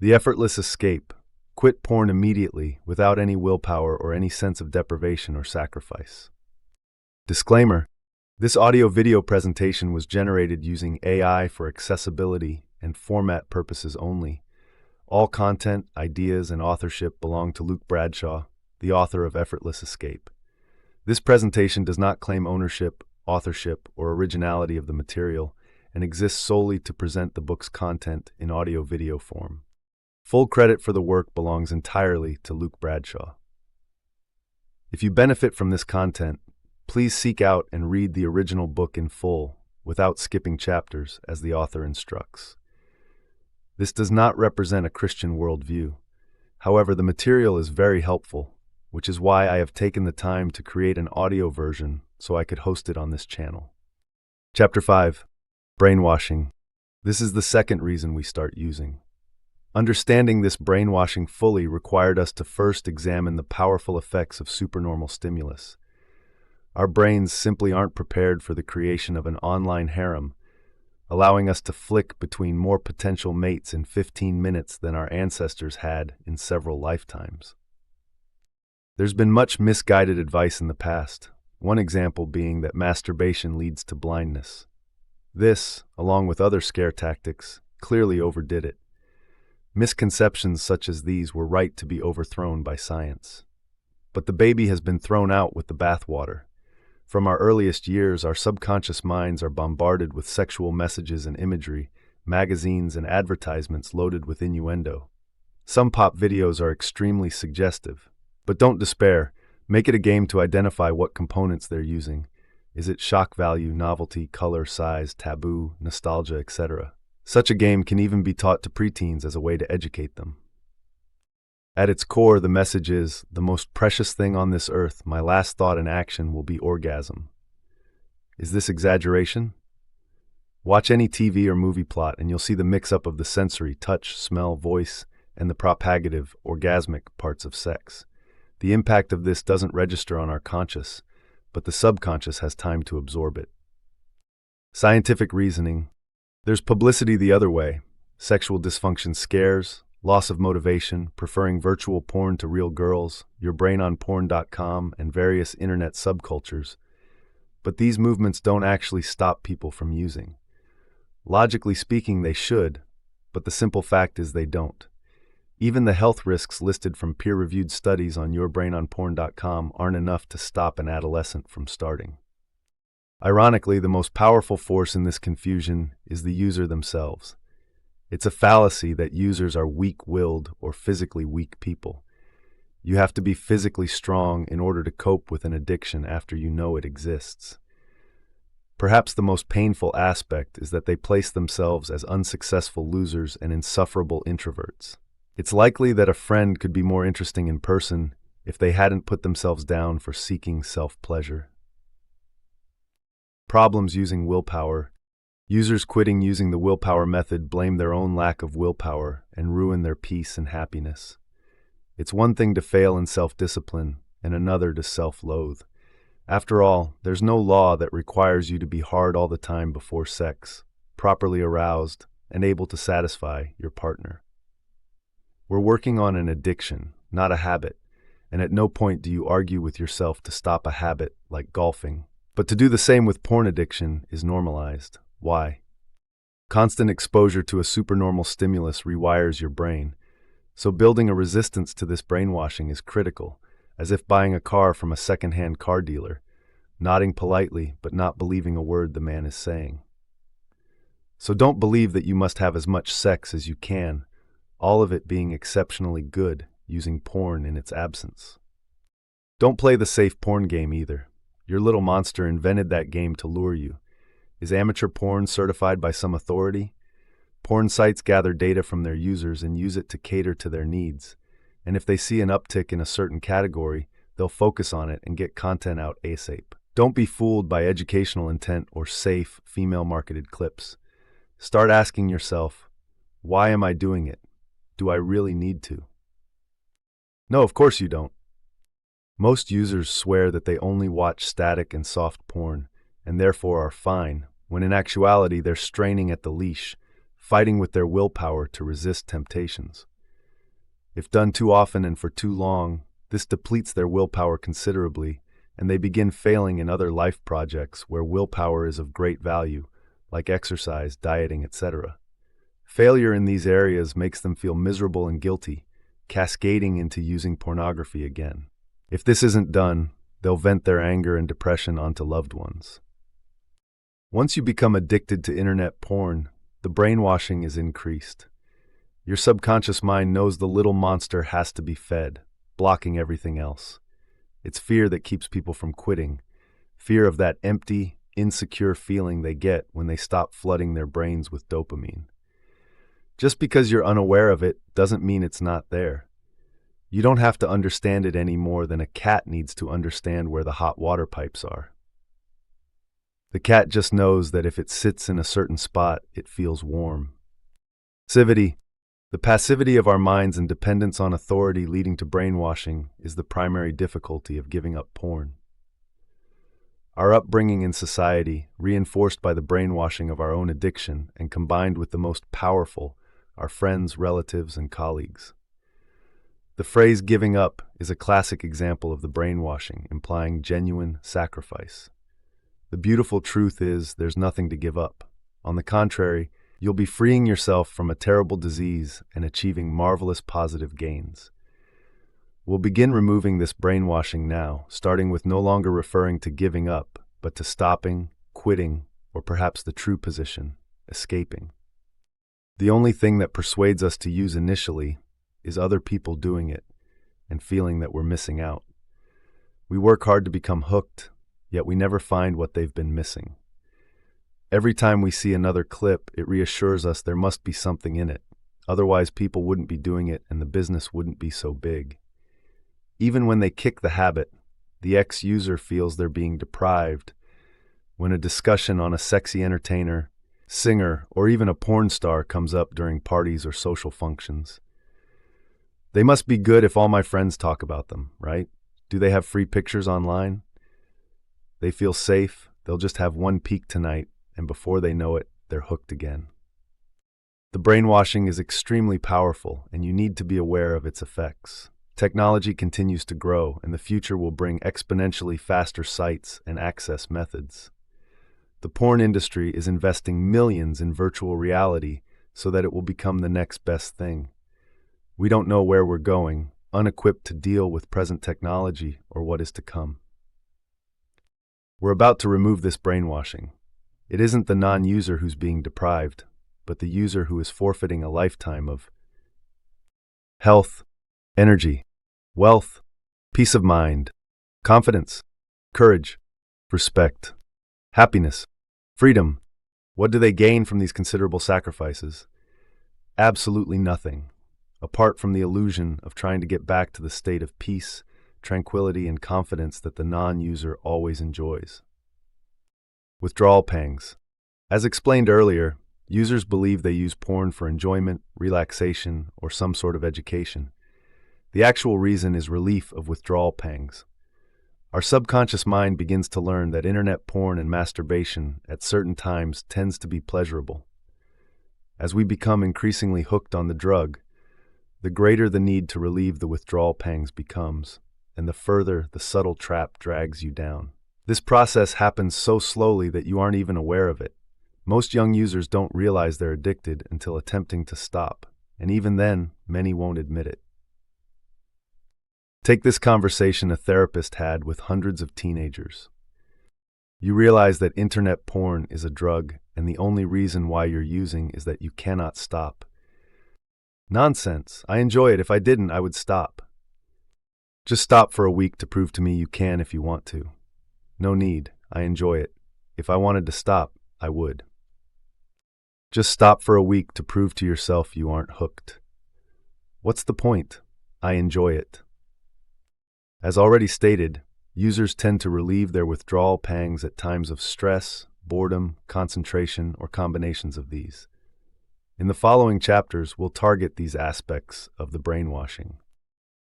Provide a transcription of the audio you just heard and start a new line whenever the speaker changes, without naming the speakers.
The Effortless Escape. Quit porn immediately without any willpower or any sense of deprivation or sacrifice. Disclaimer: this audio-video presentation was generated using AI for accessibility and format purposes only. All content, ideas, and authorship belong to Luke Bradshaw, the author of Effortless Escape. This presentation does not claim ownership, authorship, or originality of the material and exists solely to present the book's content in audio-video form. Full credit for the work belongs entirely to Luke Bradshaw. If you benefit from this content, please seek out and read the original book in full, without skipping chapters, as the author instructs. This does not represent a Christian worldview. However, the material is very helpful, which is why I have taken the time to create an audio version so I could host it on this channel. Chapter 5. Brainwashing. This is the second reason we start using. Understanding this brainwashing fully required us to first examine the powerful effects of supernormal stimulus. Our brains simply aren't prepared for the creation of an online harem, allowing us to flick between more potential mates in 15 minutes than our ancestors had in several lifetimes. There's been much misguided advice in the past, one example being that masturbation leads to blindness. This, along with other scare tactics, clearly overdid it. Misconceptions such as these were right to be overthrown by science. But the baby has been thrown out with the bathwater. From our earliest years, our subconscious minds are bombarded with sexual messages and imagery, magazines and advertisements loaded with innuendo. Some pop videos are extremely suggestive. But don't despair. Make it a game to identify what components they're using. Is it shock value, novelty, color, size, taboo, nostalgia, etc.? Such a game can even be taught to preteens as a way to educate them. At its core, the message is, the most precious thing on this earth, my last thought and action will be orgasm. Is this exaggeration? Watch any TV or movie plot and you'll see the mix-up of the sensory, touch, smell, voice, and the propagative, orgasmic parts of sex. The impact of this doesn't register on our conscious, but the subconscious has time to absorb it. Scientific reasoning. There's publicity the other way. Sexual dysfunction scares, loss of motivation, preferring virtual porn to real girls, yourbrainonporn.com, and various internet subcultures. But these movements don't actually stop people from using. Logically speaking, they should, but the simple fact is they don't. Even the health risks listed from peer-reviewed studies on yourbrainonporn.com aren't enough to stop an adolescent from starting. Ironically, the most powerful force in this confusion is the user themselves. It's a fallacy that users are weak-willed or physically weak people. You have to be physically strong in order to cope with an addiction after you know it exists. Perhaps the most painful aspect is that they place themselves as unsuccessful losers and insufferable introverts. It's likely that a friend could be more interesting in person if they hadn't put themselves down for seeking self-pleasure. Problems using willpower. Users quitting using the willpower method blame their own lack of willpower and ruin their peace and happiness. It's one thing to fail in self-discipline and another to self-loathe. After all, there's no law that requires you to be hard all the time before sex, properly aroused, and able to satisfy your partner. We're working on an addiction, not a habit, and at no point do you argue with yourself to stop a habit like golfing. But to do the same with porn addiction is normalized. Why? Constant exposure to a supernormal stimulus rewires your brain, so building a resistance to this brainwashing is critical, as if buying a car from a second-hand car dealer, nodding politely but not believing a word the man is saying. So don't believe that you must have as much sex as you can, all of it being exceptionally good, using porn in its absence. Don't play the safe porn game either. Your little monster invented that game to lure you. Is amateur porn certified by some authority? Porn sites gather data from their users and use it to cater to their needs. And if they see an uptick in a certain category, they'll focus on it and get content out ASAP. Don't be fooled by educational intent or safe, female-marketed clips. Start asking yourself, why am I doing it? Do I really need to? No, of course you don't. Most users swear that they only watch static and soft porn, and therefore are fine, when in actuality they're straining at the leash, fighting with their willpower to resist temptations. If done too often and for too long, this depletes their willpower considerably, and they begin failing in other life projects where willpower is of great value, like exercise, dieting, etc. Failure in these areas makes them feel miserable and guilty, cascading into using pornography again. If this isn't done, they'll vent their anger and depression onto loved ones. Once you become addicted to internet porn, the brainwashing is increased. Your subconscious mind knows the little monster has to be fed, blocking everything else. It's fear that keeps people from quitting, fear of that empty, insecure feeling they get when they stop flooding their brains with dopamine. Just because you're unaware of it doesn't mean it's not there. You don't have to understand it any more than a cat needs to understand where the hot water pipes are. The cat just knows that if it sits in a certain spot, it feels warm. Passivity. The passivity of our minds and dependence on authority leading to brainwashing is the primary difficulty of giving up porn. Our upbringing in society, reinforced by the brainwashing of our own addiction and combined with the most powerful, our friends, relatives, and colleagues. The phrase giving up is a classic example of the brainwashing, implying genuine sacrifice. The beautiful truth is there's nothing to give up. On the contrary, you'll be freeing yourself from a terrible disease and achieving marvelous positive gains. We'll begin removing this brainwashing now, starting with no longer referring to giving up, but to stopping, quitting, or perhaps the true position, escaping. The only thing that persuades us to use initially is other people doing it and feeling that we're missing out. We work hard to become hooked, yet we never find what they've been missing. Every time we see another clip, it reassures us there must be something in it. Otherwise, people wouldn't be doing it and the business wouldn't be so big. Even when they kick the habit, the ex-user feels they're being deprived. When a discussion on a sexy entertainer, singer, or even a porn star comes up during parties or social functions. They must be good if all my friends talk about them, right? Do they have free pictures online? They feel safe, they'll just have one peek tonight, and before they know it, they're hooked again. The brainwashing is extremely powerful, and you need to be aware of its effects. Technology continues to grow, and the future will bring exponentially faster sites and access methods. The porn industry is investing millions in virtual reality so that it will become the next best thing. We don't know where we're going, unequipped to deal with present technology or what is to come. We're about to remove this brainwashing. It isn't the non-user who's being deprived, but the user who is forfeiting a lifetime of health, energy, wealth, peace of mind, confidence, courage, respect, happiness, freedom. What do they gain from these considerable sacrifices? Absolutely nothing, apart from the illusion of trying to get back to the state of peace, tranquility, and confidence that the non-user always enjoys. Withdrawal pangs. As explained earlier, users believe they use porn for enjoyment, relaxation, or some sort of education. The actual reason is relief of withdrawal pangs. Our subconscious mind begins to learn that internet porn and masturbation at certain times tends to be pleasurable. As we become increasingly hooked on the drug, the greater the need to relieve the withdrawal pangs becomes, and the further the subtle trap drags you down. This process happens so slowly that you aren't even aware of it. Most young users don't realize they're addicted until attempting to stop, and even then, many won't admit it. Take this conversation a therapist had with hundreds of teenagers. You realize that internet porn is a drug, and the only reason why you're using is that you cannot stop. Nonsense. I enjoy it. If I didn't, I would stop. Just stop for a week to prove to me you can if you want to. No need. I enjoy it. If I wanted to stop, I would. Just stop for a week to prove to yourself you aren't hooked. What's the point? I enjoy it. As already stated, users tend to relieve their withdrawal pangs at times of stress, boredom, concentration, or combinations of these. In the following chapters, we'll target these aspects of the brainwashing.